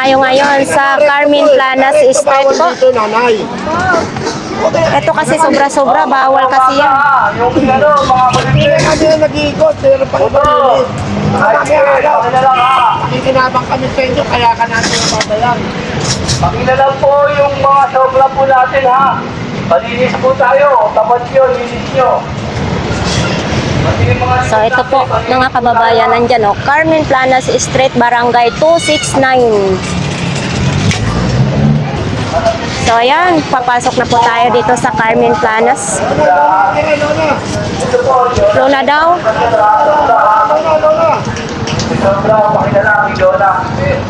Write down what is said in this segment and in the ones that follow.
tayo ngayon sa Carmen Planas Street po. Ito kasi sobra-sobra, bawal kasi yan. Hindi na kami na nag-iikot, pero pang malinis. Pakikinabang kami sa inyo, kaya ka natin nababayan. Pakilalang po yung mga sobra po natin ha. Malinis po tayo, tapat yun, linis nyo. So ito po mga kababayan, nandyan o, Carmen Planas Street, Barangay 269. So ayan, papasok na po tayo dito sa Carmen Planas. Lola daw. Sobra, pakilalang, Lola.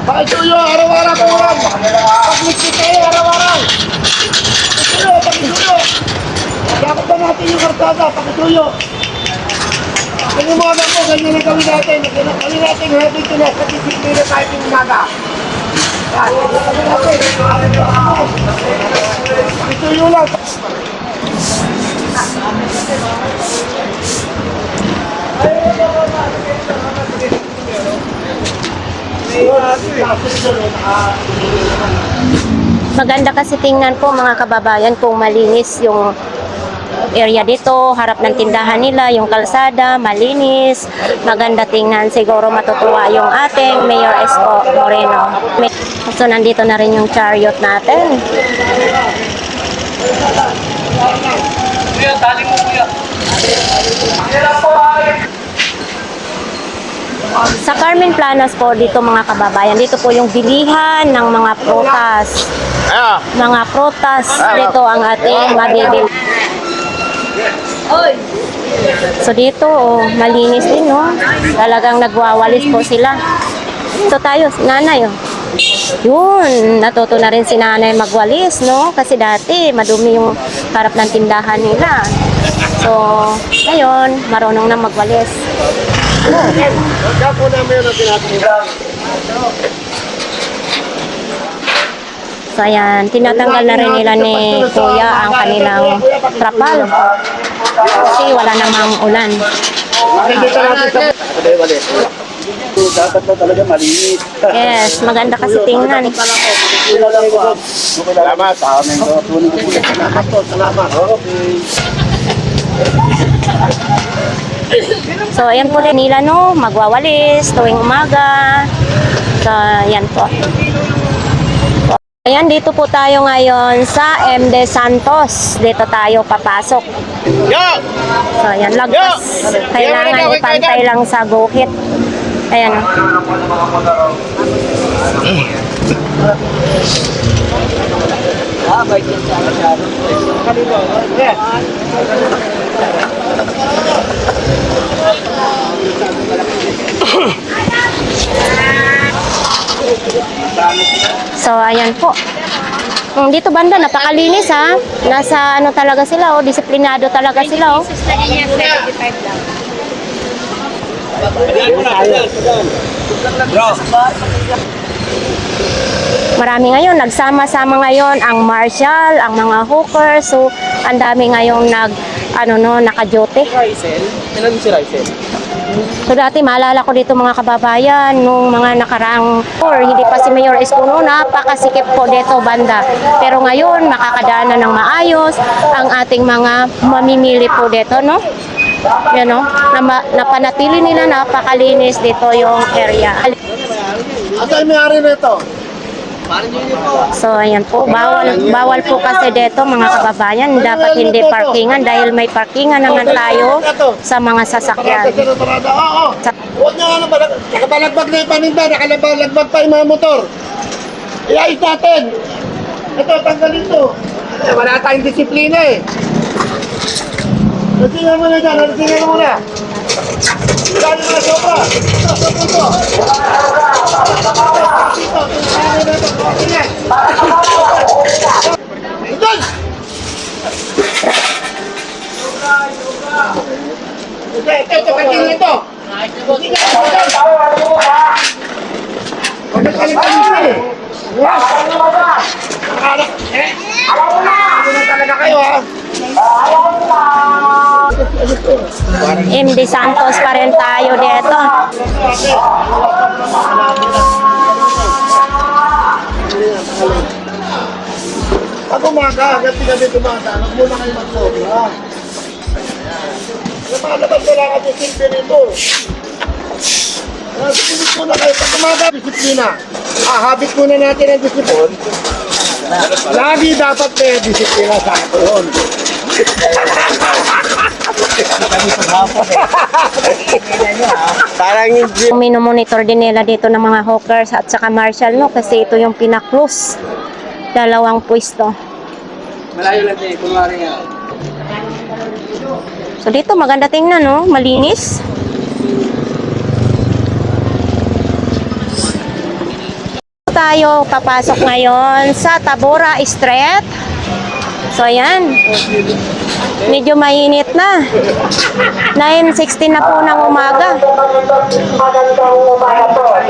Pakisuyo, araw-araw po lang. Pag-mixit kayo, araw-araw. Pakisuyo. Dapat ba natin yung karsada, pakisuyo. Ganyan mo agad po, ganyan ang gawin natin. Gawin natin, habang ito na sa disiplina tayo ng umaga. Yan, gawin natin. Pakisuyo lang. Maganda kasi tingnan po mga kababayan kung malinis yung area dito, harap ng tindahan nila, yung kalsada, malinis, maganda tingnan. Siguro matutuwa yung ating Mayor Esco Moreno. So nandito na rin yung chariot natin. Kuya, tali mo kuya. Pakilalang po Sa Carmen Planas po dito mga kababayan, dito po yung bilihan ng mga prutas. Mga prutas dito ang ating mabibili. So dito, oh, malinis din, no? Talagang nagwawalis po sila. So tayo, nanay, oh. Yun, natuto na rin si nanay magwalis, no? Kasi dati, madumi yung harap ng tindahan nila. So, ngayon, marunong na magwalis. Kapo namin yung tinatanggal. So ayan, tinatanggal na rin nila ni Kuya ang kanilang trapal. Kasi wala namang ulan. Nakikita natin sa... dapat na talaga malinis. Yes, maganda kasi tingnan. Salamat. Salamat po, salamat. So ayan po rin nila, no, magwawalis tuwing umaga. So ayan po. Ayan, dito po tayo ngayon sa MD Santos. Dito tayo papasok. So ayan, lagpas. Kailangan ipantay lang sa guhit. Ayan. So ayan po. Dito banda napakalinis ha. Nasa ano talaga sila, oh, disiplinado talaga sila, oh. Marami ngayon, nagsama-sama ngayon ang marshal, ang mga hookers. So ang dami ngayong naka-duty. Ilan si Rysel? So dati maalala ko dito mga kababayan, nung mga nakarang hindi pa si Mayor Esco, napakasikip po dito banda. Pero ngayon makakadaanan ng maayos ang ating mga mamimili po dito, no? Yan, no? Napanatili nila, napakalinis dito yung area. At ay may-ari nito. So ayan po, bawal po kasi dito mga kababayan, dapat hindi parkingan dahil may parkingan naman tayo sa mga sasakyan. Oo. Huwag nyo nakabalagbag na yung paninda, nakalagbag pa yung mga motor. Iayos natin. Ito, tanggalin ito. Wala tayong disiplina eh. Nasingan mo na dyan, nasingan mo na. Gano'n na sobra. Ito. Ito, katingin ito. Talaga kayo ha. MD Santos pa rin tayo dito. Pag umaga, hanggang gabi dumadaan, huwag muna kayo magsobra. Lumalabas na lang ang disiplina nito. Disiplina muna kayo. Pag umaga, disiplina. Habit muna natin ang disiplina. Lagi dapat may disiplina sa atin. Parang hindi. Minomonitor din nila dito ng mga hawkers at saka marshal, no? Kasi ito yung pinaklose. Dalawang pwesto. Malayo lang din, kunwari nga. So dito maganda tingnan, no? Malinis. Tayo papasok ngayon sa Tabora Street. So ayan. Medyo mainit na. 9:16 na po ng umaga. Magandang umaga po.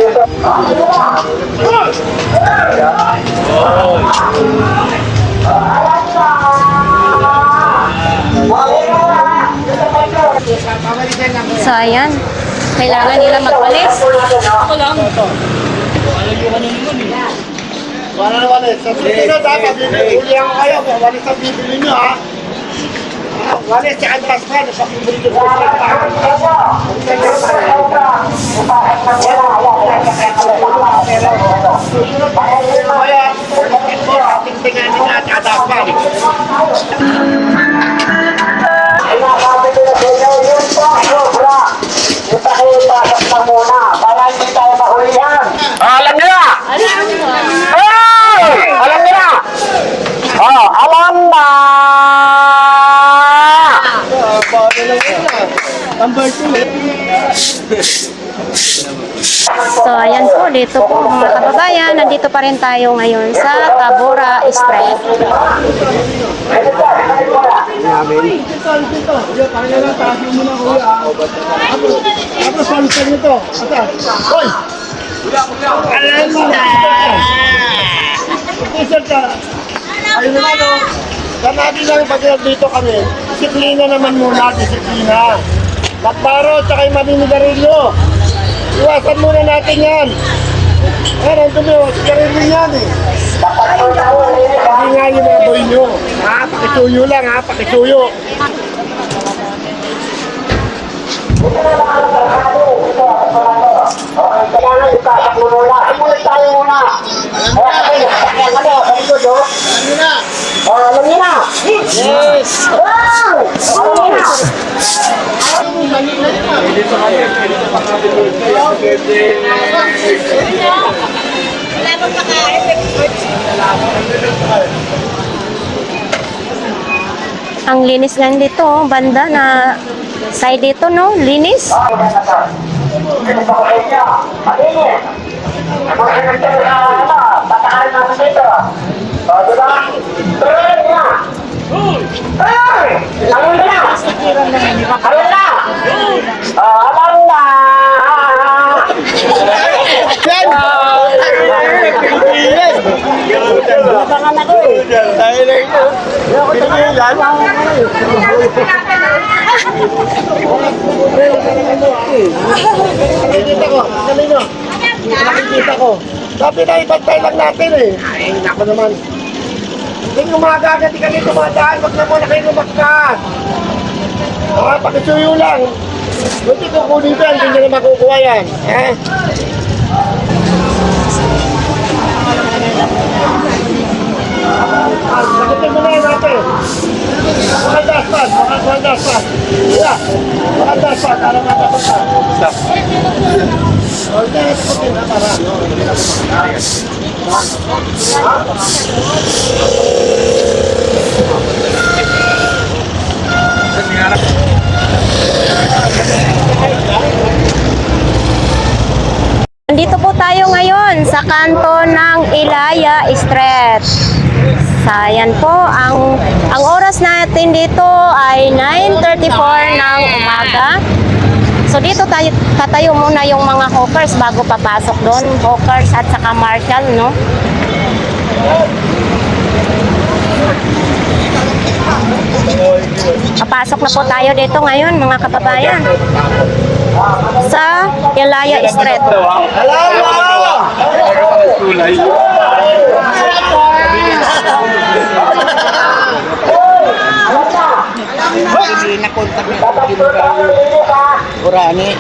So ayan. Kailangan nila magwalis. Wala na walis. Sa susunod dapat, huli ako kayo. Walis ang bibili nyo, ha? Walis, tsaka ang tasman. Napakibili nyo sa kaya, ating tinganin na at tasman. Alam nila! Alam nila! Oh, alam na! So ayan po, dito po mga kababayan, nandito pa rin tayo ngayon sa Tabora Street. Tapos palitan nyo to. Hoy! Alam na! Isang ka. Ayun na, no? Kanadi lang pag dito kami, disiplina naman muna, disiplina. Lakbaro, tsaka yung maninigarilyo. Iwasan muna natin yan. Ayan, ang dumi, sigarilyo yan eh. Hindi nga yung mga boy nyo. Ha? Pakisuyo lang ha, pakisuyo. Kailangan ipasok mo muna. Simulit tayo muna. Alam niyo na. Yes! Alam niyo na. Ang linis lang dito, oh, banda na side dito, no? Linis. Nakikita ko, kanino? Nakikita ko. Sabi na ibantay lang natin eh. Ay, nako naman. Hindi umaga agad ka dito dumadaan, wag na muna kayo lumakad. Pakisuyo lang. Hindi ko kunin ko yan, hindi nyo na makukuha yan. Ha? Sagutin mo na yan natin. Bakal daspan, bakal daspan. Yeah, bakal daspan, para makapunta. Stop. Okay, sagutin na para. Nandito po tayo ngayon sa kanto ng Ilaya Street. Ayan po, ang oras natin dito ay 9:34 ng umaga. So dito tatayo muna yung mga hawkers bago papasok doon. Hawkers at saka marshal, no? Papasok na po tayo dito ngayon, mga kababayan. Sa Ilaya Street. Hello!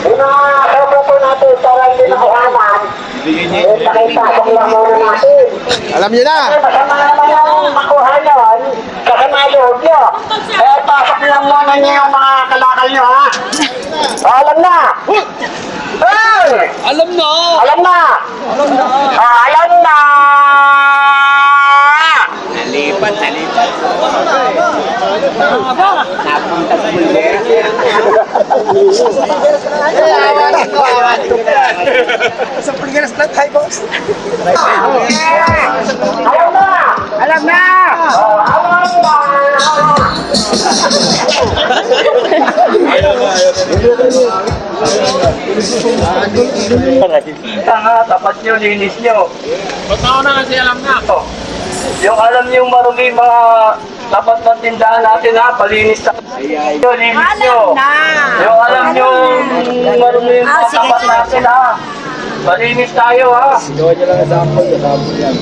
Yung mga sobra po natin para hindi nakuhanan. Pakipasok lang muna natin. Alam niyo na. Masama naman yung makuha yun. Kasama loob nyo. Kaya pasok lang muna nyo yung mga kalakal nyo, ha? Alam na! Hey! Alam na. Alam na! Alam na! Nalipat. Napunta sa bulera. Sa pulgaras na tayo, boss. Alam na! Alam na. Alam na! Tanga, tapat nyo, linis nyo. Ba't ako na kasi alam na. Yung alam nyo marumi mga tapat ng tindahan natin, ha, palinis na. Yung linis nyo. Yung alam nyo marumi yung mga tapat natin, ha. Palinis tayo, ha. Gawa niyo lang ang sample. Yan.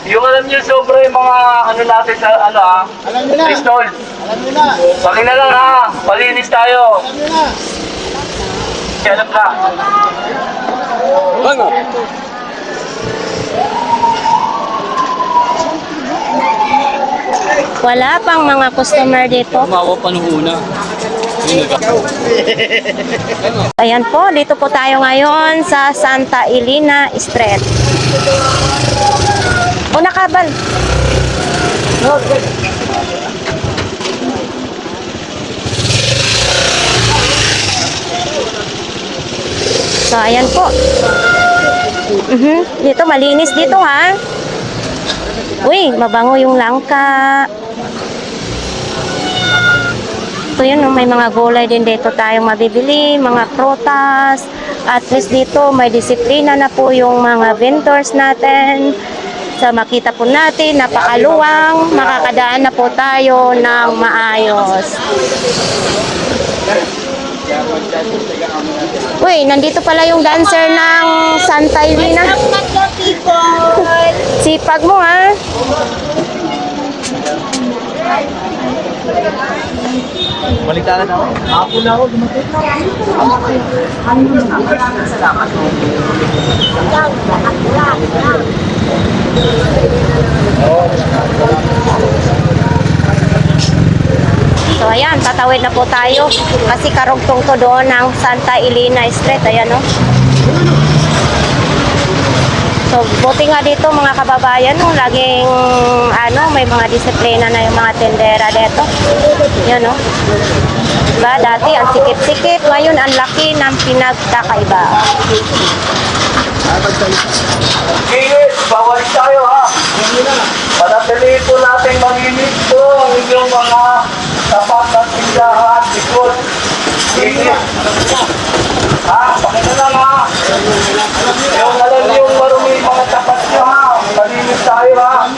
Yung alam nyo sobra yung mga ano natin sa ano, ha. Alam niyo na. Pistol. Alam niyo na. Paki na lang, ha. Palinis tayo. Alam niyo na. Alam na. Ano? Wala pang mga customer dito. Tumawa pa nung una. Ayan po, dito po tayo ngayon sa Santa Elena Street. O nakabal. So, ayan po. Dito, malinis dito ha. Uy, mabango yung langka. Ito yun, may mga gulay din dito tayong mabibili, mga prutas. At least dito, may disiplina na po yung mga vendors natin. So, makita po natin, napakaluwang, makakadaan na po tayo ng maayos. Uy, nandito pala yung dancer ng Santa Elena. Sipag mo, ha? Baliktaran ako. Ako na ako. Dumating. So, ayan, tatawid na po tayo. Kasi karugtong to doon ng Santa Elena Street. Ayan, no? So, buti nga dito mga kababayan, no, laging may mga disiplina na yung mga tendera dito. Yan, no? Diba, dati ang sikip-sikip, ngayon ang laki ng pinagkakaiba. Kinis, bawal tayo, ha. Panatili po natin malinis po ang inyong mga tapat na tindahan, likod. Kinis. Ha, pakita lang, ha. Yung alam yung marumi mga tapat nyo, ha. Malinis tayo, ha.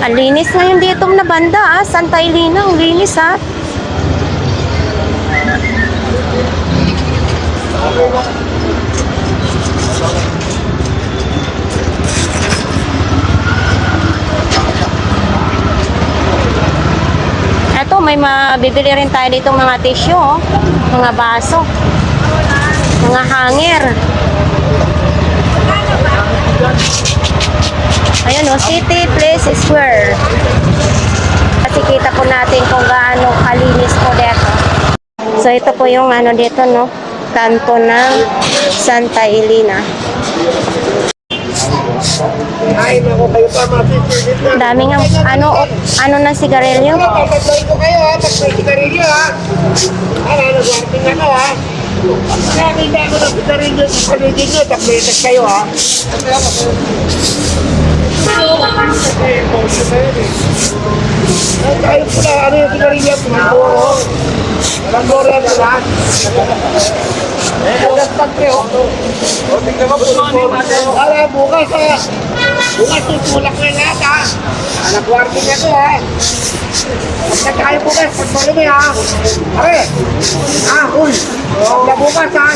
Ang linis ngayon dito na banda, Santa Elena, ang linis, ha. Eto, may mabibili rin tayo dito mga tissue, oh. Mga baso, mga hanger. Ayun, oh, City Place Square. Kasi kita po natin kung gaano kalinis po dito. So, ito po yung ano dito, no? Kanto ng Santa Elena. Ay, naku kayo pa, masisigit na. Daming ano na sigarilyo. Papagloy ko kayo, ha. Pag may sigarilyo, ha. Nagwarting ako, ha. Nakakita ko ng sigarilyo sa paligid nyo. Tablitas kayo, ha. Tayo po na, ano yung sigarilyo? Pumagoro. Pumagoro yan, ha. Bukas pag kayo. Tingnan mo po. Bukas, ha. Bukas tutulak ko yung lahat ha. Anak warning na to ha. Huwag na tayo bukas, pag marumi ha. Pare, ha, uy. Huwag na bukas ha.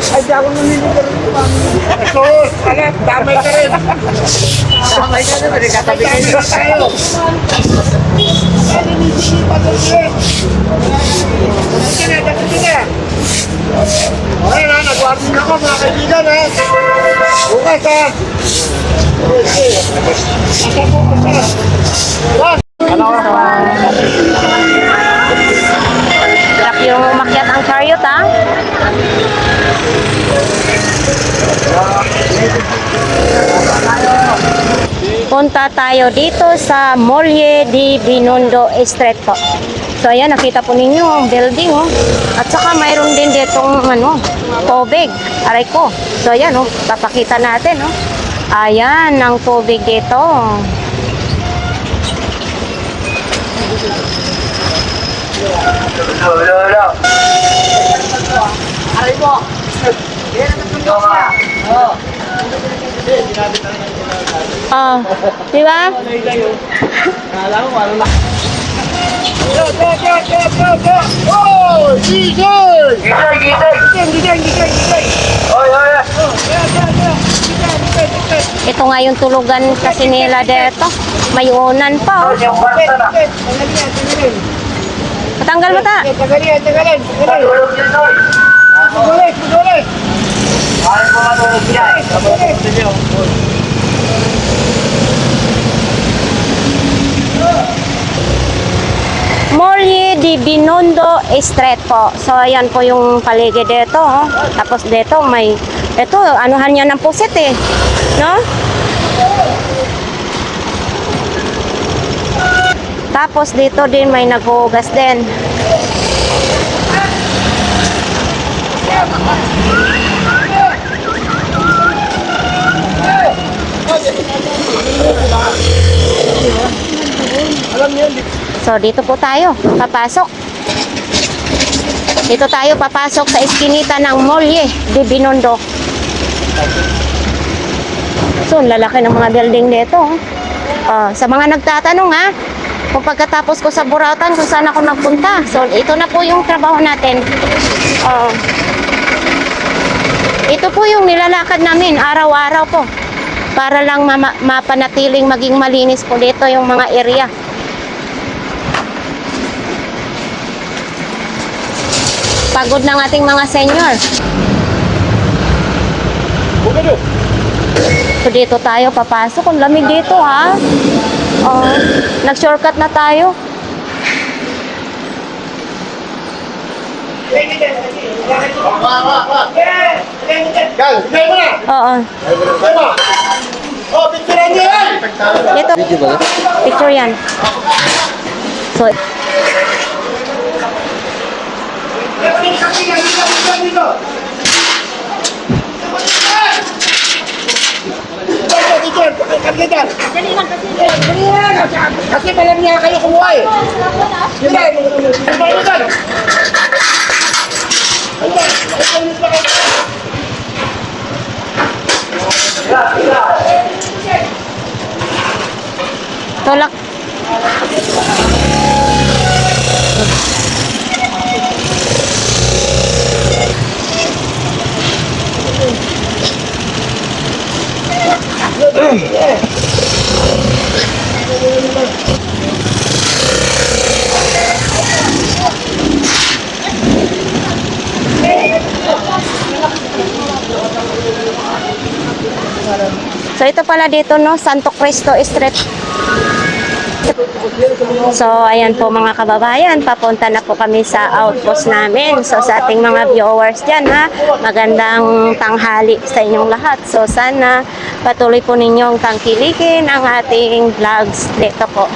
Ay, di ako namimigay rin ito. Jesus, alam, damay ka rin. Damay ka rin, katabi kayo. Tayo. Ay, ninisigi pa doon rin. Dito na, dito na. Okay na, nag-warning ako mga kaibigan ha. Bukas ha. Hirap yung umakyat ang chariot, ha? Punta tayo dito sa Molye de Binondo Street po. So ayan, nakita po ninyo ang building, oh. At saka mayroon din ditong tubig. Aray ko. So ayan, oh, papakita natin, oh. Ayan ang tubig dito. Wala. Aray mo. Ah, di ba? Go! Oh, Jesus! Gisay. Oy. Ito nga yung tulugan kasi nila dito. May unan pa, oh. Yung basta na. Patanggal mo ta. Tagalin. Tulog yun, Noy. Tuloy. Ayaw ko matulog niya eh. Molye de Binondo Street po. So, ayan po yung paligid dito, oh. Tapos dito may, ito, anuhan niya ng pusit eh. No? Tapos dito din may naghuhugas din. So, dito po tayo, papasok. Dito tayo papasok sa iskinita ng Molye de Binondo. So, ang lalaki ng mga building dito, oh. Sa mga nagtatanong, ha, kung pagkatapos ko sa Burautan, kung saan ako nagpunta. So, ito na po yung trabaho natin. Ito po yung nilalakad namin, araw-araw po. Para lang mapanatiling maging malinis po dito yung mga area. Pagod ng ating mga senior. So dito tayo papasok. Ang lamig dito, ha. Nag-shortcut na tayo. Gal, bigay mo na. Oo. Bigay mo. Oh, picturean niyo yan. Ito. Picture yan. So, Dito. Dali lang kasi malam niya kayo kumuha eh. Hindi. tulak. So ito pala dito, no, Santo Cristo Street. So ayan po mga kababayan, papunta na po kami sa outpost namin. So sa ating mga viewers dyan, ha, magandang tanghali sa inyong lahat. So sana patuloy po ninyong tangkilikin ang ating vlogs dito po.